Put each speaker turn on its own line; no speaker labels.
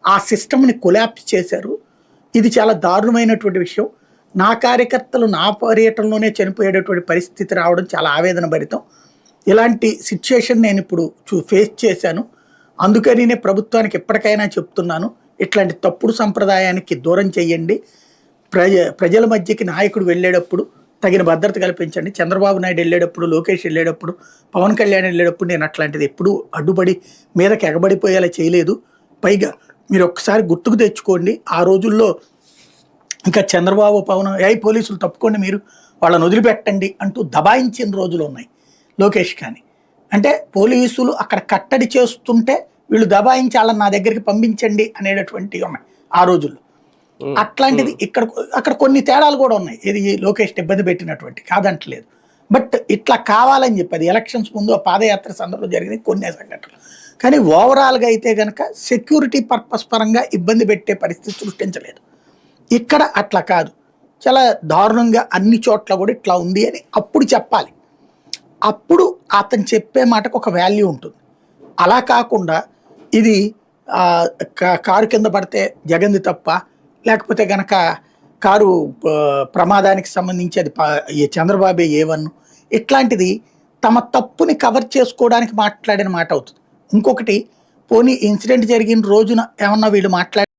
ఆ సిస్టమ్‌ని కొలాప్స్ చేశారు. ఇది చాలా దారుణమైనటువంటి విషయం. నా కార్యకర్తలు నా పర్యటనలోనే చనిపోయేటటువంటి పరిస్థితి రావడం చాలా ఆవేదన భరితం. ఇలాంటి సిట్యుయేషన్ నేనిప్పుడు ఫేస్ చేశాను. అందుకనినే ప్రభుత్వానికి ఎప్పటికైనా చెప్తున్నాను. ఇట్లాంటి తప్పుడు సంప్రదాయానికి దూరం చేయండి. ప్రజల మధ్యకి నాయకుడు వెళ్ళేటప్పుడు తగిన భద్రత కల్పించండి. చంద్రబాబు నాయుడు వెళ్ళేటప్పుడు, లోకేష్ వెళ్ళేటప్పుడు, పవన్ కళ్యాణ్ వెళ్ళేటప్పుడు నేను అట్లాంటిది ఎప్పుడూ అడ్డుపడి మీదకి ఎగబడిపోయేలా చేయలేదు. పైగా మీరు ఒక్కసారి గుర్తుకు తెచ్చుకోండి. ఆ రోజుల్లో ఇంకా చంద్రబాబు, పవన్ పోలీసులు తప్పుకోండి, మీరు వాళ్ళని వదిలిపెట్టండి అంటూ దబాయించిన రోజులు ఉన్నాయి లోకేష్ కానీ. అంటే పోలీసులు అక్కడ కట్టడి చేస్తుంటే వీళ్ళు దబాయించి వాళ్ళని నా దగ్గరికి పంపించండి అనేటటువంటివి ఉన్నాయి ఆ రోజుల్లో. అట్లాంటిది అక్కడ కొన్ని తేడాలు కూడా ఉన్నాయి. ఇది లోకేష్ ఇబ్బంది పెట్టినటువంటి కాదంటలేదు. బట్ ఇట్లా కావాలని చెప్పి ఎలక్షన్స్ ముందు పాదయాత్ర సందర్భంలో జరిగిన కొన్ని సంఘటనలు. కానీ ఓవరాల్గా అయితే కనుక సెక్యూరిటీ పర్పస్ పరంగా ఇబ్బంది పెట్టే పరిస్థితి సృష్టించలేదు. ఇక్కడ అట్లా కాదు, చాలా దారుణంగా అన్ని చోట్ల కూడా ఇట్లా ఉంది అని అప్పుడు చెప్పాలి. అప్పుడు అతను చెప్పే మాటకు ఒక వాల్యూ ఉంటుంది. అలా కాకుండా ఇది కారు కింద పడితే జగన్ది తప్ప, లేకపోతే కనుక కారు ప్రమాదానికి సంబంధించి అది చంద్రబాబే ఏవన్ను, ఇట్లాంటిది తమ తప్పుని కవర్ చేసుకోవడానికి మాట్లాడిన మాట అవుతుంది. ఇంకొకటి, పోనీ ఇన్సిడెంట్ జరిగిన రోజున ఏమన్నా వీళ్ళు